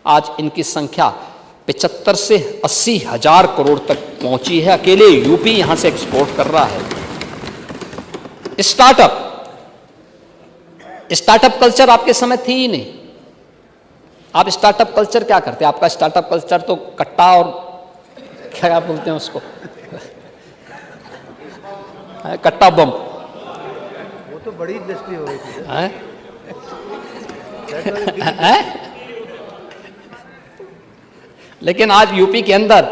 आज इनकी संख्या 75 से 80 हजार करोड़ तक पहुंची है। अकेले यूपी यहां से एक्सपोर्ट कर रहा है। स्टार्टअप कल्चर आपके समय थी ही नहीं। आप स्टार्टअप कल्चर क्या करते? आपका स्टार्टअप कल्चर तो कट्टा और क्या बोलते हैं उसको, कट्टा बम। वो तो बड़ी इंडस्ट्री हो गई थी। लेकिन आज यूपी के अंदर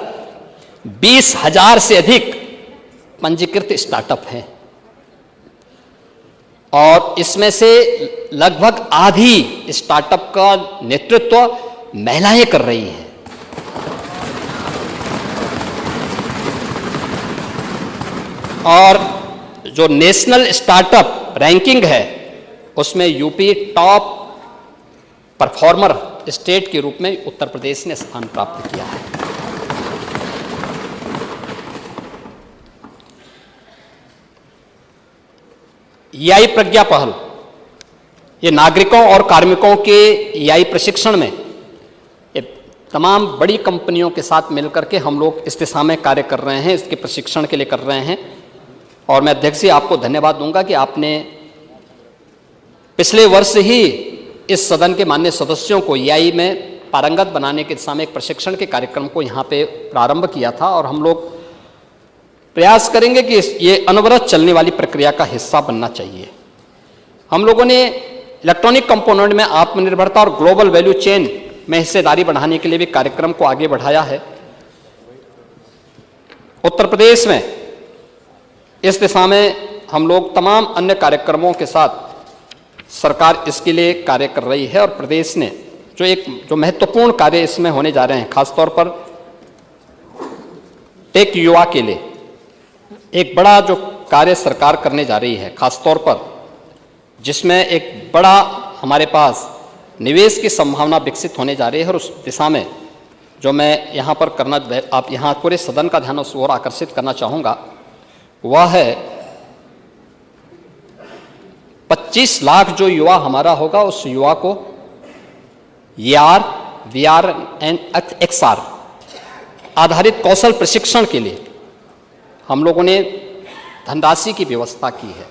20,000 से अधिक पंजीकृत स्टार्टअप हैं और इसमें से लगभग आधी स्टार्टअप का नेतृत्व महिलाएं कर रही हैं। और जो नेशनल स्टार्टअप रैंकिंग है उसमें यूपी टॉप परफॉर्मर स्टेट के रूप में उत्तर प्रदेश ने स्थान प्राप्त किया है। एआई प्रज्ञा पहल, ये नागरिकों और कार्मिकों के एआई प्रशिक्षण में ये तमाम बड़ी कंपनियों के साथ मिलकर के हम लोग इस दिशा में कार्य कर रहे हैं, इसके प्रशिक्षण के लिए कर रहे हैं। और मैं अध्यक्ष जी आपको धन्यवाद दूंगा कि आपने पिछले वर्ष ही इस सदन के माननीय सदस्यों को एआई में पारंगत बनाने के दिशा में एक प्रशिक्षण के कार्यक्रम को यहाँ पे प्रारंभ किया था और हम लोग प्रयास करेंगे कि ये अनवरत चलने वाली प्रक्रिया का हिस्सा बनना चाहिए। हम लोगों ने इलेक्ट्रॉनिक कंपोनेंट में आत्मनिर्भरता और ग्लोबल वैल्यू चेन में हिस्सेदारी बढ़ाने के लिए भी कार्यक्रम को आगे बढ़ाया है। उत्तर प्रदेश में इस दिशा में हम लोग तमाम अन्य कार्यक्रमों के साथ सरकार इसके लिए कार्य कर रही है और प्रदेश ने जो महत्वपूर्ण कार्य इसमें होने जा रहे हैं, खासतौर पर टेक युवा के लिए एक बड़ा जो कार्य सरकार करने जा रही है, खासतौर पर जिसमें एक बड़ा हमारे पास निवेश की संभावना विकसित होने जा रही है। और उस दिशा में जो मैं यहाँ पर करना, आप यहाँ पूरे सदन का ध्यान उस ओर आकर्षित करना चाहूँगा, वह है 25 लाख जो युवा हमारा होगा, उस युवा को AR, VR एंड XR आधारित कौशल प्रशिक्षण के लिए हम लोगों ने धनराशि की व्यवस्था की है।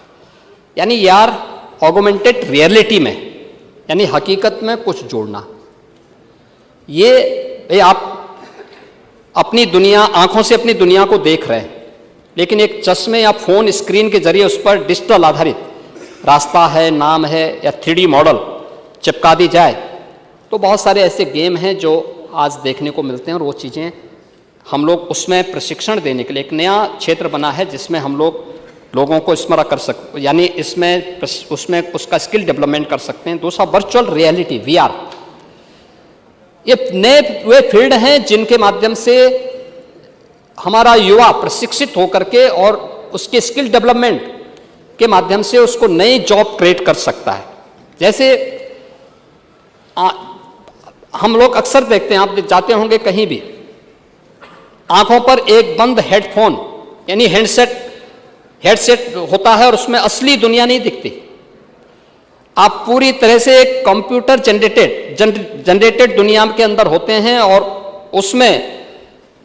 यानी AR ऑगमेंटेड रियलिटी में, यानी हकीकत में कुछ जोड़ना। ये आप अपनी दुनिया, आंखों से अपनी दुनिया को देख रहे हैं, लेकिन एक चश्मे या फोन स्क्रीन के जरिए उस पर डिजिटल आधारित रास्ता है, नाम है या 3D मॉडल चिपका दी जाए तो बहुत सारे ऐसे गेम हैं जो आज देखने को मिलते हैं। और वो चीज़ें हम लोग उसमें प्रशिक्षण देने के लिए एक नया क्षेत्र बना है जिसमें हम लोगों को स्मरण कर सकते, यानी इसमें उसमें उसका स्किल डेवलपमेंट कर सकते हैं। दूसरा वर्चुअल रियलिटी VR, ये नए वे फील्ड हैं जिनके माध्यम से हमारा युवा प्रशिक्षित होकर के और उसके स्किल डेवलपमेंट के माध्यम से उसको नई जॉब क्रिएट कर सकता है। जैसे हम लोग अक्सर देखते हैं, आप जाते होंगे कहीं भी, आंखों पर एक बंद हेडफोन यानी हेडसेट होता है और उसमें असली दुनिया नहीं दिखती। आप पूरी तरह से एक कंप्यूटर जनरेटेड दुनिया के अंदर होते हैं और उसमें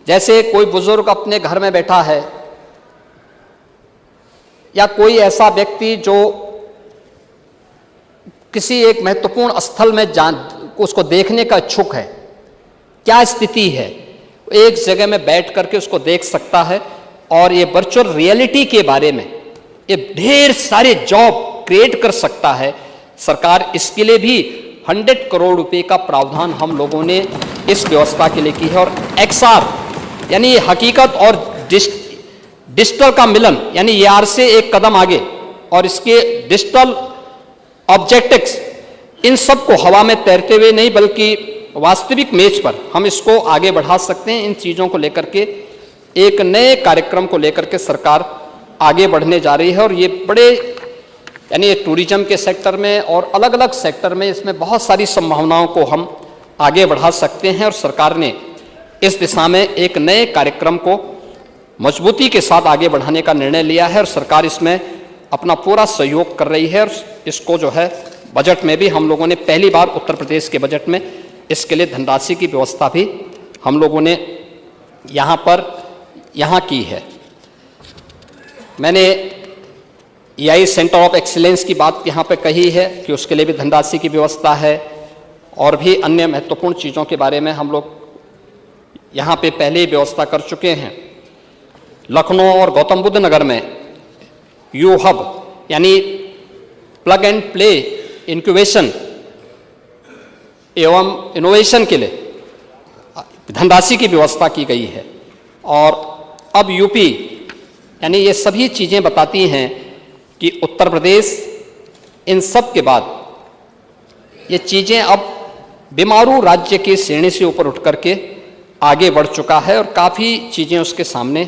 जैसे कोई बुजुर्ग अपने घर में बैठा है या कोई ऐसा व्यक्ति जो किसी एक महत्वपूर्ण स्थल में उसको देखने का इच्छुक है, क्या स्थिति है, एक जगह में बैठ करके उसको देख सकता है। और ये वर्चुअल रियलिटी के बारे में ये ढेर सारे जॉब क्रिएट कर सकता है। सरकार इसके लिए भी 100 करोड़ रुपए का प्रावधान हम लोगों ने इस व्यवस्था के लिए की है। और XR यानी हकीकत और डिजिटल का मिलन, यानी AR से एक कदम आगे और इसके डिजिटल ऑब्जेक्टिव्स, इन सब को हवा में तैरते हुए नहीं बल्कि वास्तविक मेज पर हम इसको आगे बढ़ा सकते हैं। इन चीज़ों को लेकर के एक नए कार्यक्रम को लेकर के सरकार आगे बढ़ने जा रही है और ये बड़े, यानी टूरिज्म के सेक्टर में और अलग अलग सेक्टर में इसमें बहुत सारी संभावनाओं को हम आगे बढ़ा सकते हैं। और सरकार ने इस दिशा में एक नए कार्यक्रम को मजबूती के साथ आगे बढ़ाने का निर्णय लिया है और सरकार इसमें अपना पूरा सहयोग कर रही है। और इसको जो है बजट में भी हम लोगों ने पहली बार उत्तर प्रदेश के बजट में इसके लिए धनराशि की व्यवस्था भी हम लोगों ने यहाँ की है। मैंने EI सेंटर ऑफ एक्सीलेंस की बात यहाँ पे कही है कि उसके लिए भी धनराशि की व्यवस्था है, और भी अन्य महत्वपूर्ण चीज़ों के बारे में हम लोग यहाँ पे पहले ही व्यवस्था कर चुके हैं। लखनऊ और गौतम बुद्ध नगर में यू हब यानी प्लग एंड प्ले इंक्यूबेशन एवं इनोवेशन के लिए धनराशि की व्यवस्था की गई है। और अब यूपी यानी ये सभी चीज़ें बताती हैं कि उत्तर प्रदेश इन सब के बाद ये चीज़ें अब बीमारू राज्य की श्रेणी से ऊपर उठ करके आगे बढ़ चुका है, और काफ़ी चीज़ें उसके सामने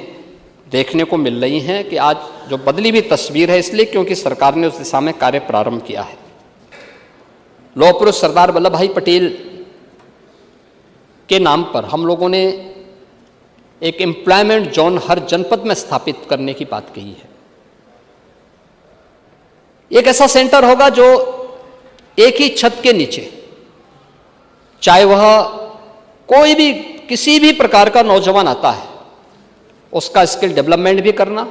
देखने को मिल रही हैं कि आज जो बदली हुई तस्वीर है, इसलिए क्योंकि सरकार ने उस दिशा में कार्य प्रारंभ किया है। लौह पुरुष सरदार वल्लभ भाई पटेल के नाम पर हम लोगों ने एक एम्प्लॉयमेंट जोन हर जनपद में स्थापित करने की बात कही है। एक ऐसा सेंटर होगा जो एक ही छत के नीचे, चाहे वह कोई भी किसी भी प्रकार का नौजवान आता है, उसका स्किल डेवलपमेंट भी करना,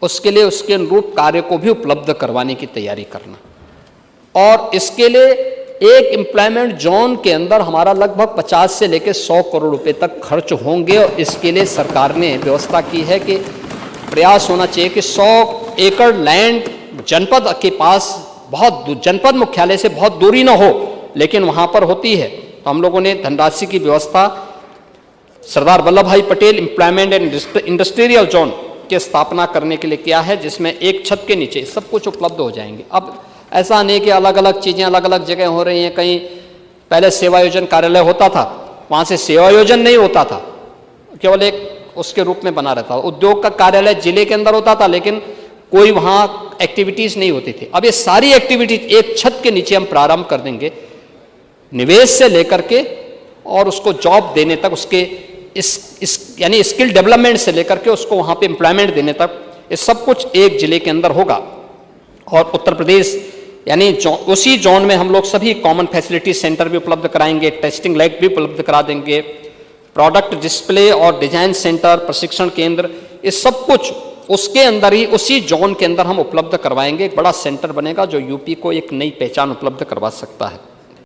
उसके लिए उसके अनुरूप कार्य को भी उपलब्ध करवाने की तैयारी करना। और इसके लिए एक एम्प्लॉयमेंट जोन के अंदर हमारा लगभग 50 से लेकर 100 करोड़ रुपए तक खर्च होंगे, और इसके लिए सरकार ने व्यवस्था की है कि प्रयास होना चाहिए कि 100 एकड़ लैंड जनपद के पास, बहुत जनपद मुख्यालय से बहुत दूरी ना हो, लेकिन वहाँ पर होती है। तो हम लोगों ने धनराशि की व्यवस्था सरदार वल्लभ भाई Patel employment and industrial zone की स्थापना करने के लिए किया है, जिसमें एक छत के नीचे सब कुछ उपलब्ध हो जाएंगे। अब ऐसा नहीं कि अलग अलग चीज़ें अलग अलग जगह हो रही हैं। कहीं पहले सेवा योजन कार्यालय होता था, वहाँ से सेवा योजन नहीं होता था, केवल एक उसके रूप में बना रहता था। उद्योग का कार्यालय जिले के अंदर होता था, लेकिन कोई वहाँ एक्टिविटीज़ नहीं होती थी। अब ये सारी एक्टिविटीज एक छत के नीचे हम प्रारंभ कर देंगे, निवेश से लेकर के और उसको जॉब देने तक, उसके यानी स्किल डेवलपमेंट से लेकर के उसको वहाँ पे एम्प्लॉयमेंट देने तक, ये सब कुछ एक जिले के अंदर होगा। और उत्तर प्रदेश यानी उसी जोन में हम लोग सभी कॉमन फैसिलिटी सेंटर भी उपलब्ध कराएंगे, टेस्टिंग लैब भी उपलब्ध करा देंगे, प्रोडक्ट डिस्प्ले और डिजाइन सेंटर, प्रशिक्षण केंद्र, ये सब कुछ उसके अंदर ही, उसी जोन के अंदर हम उपलब्ध करवाएंगे। एक बड़ा सेंटर बनेगा जो यूपी को एक नई पहचान उपलब्ध करवा सकता है।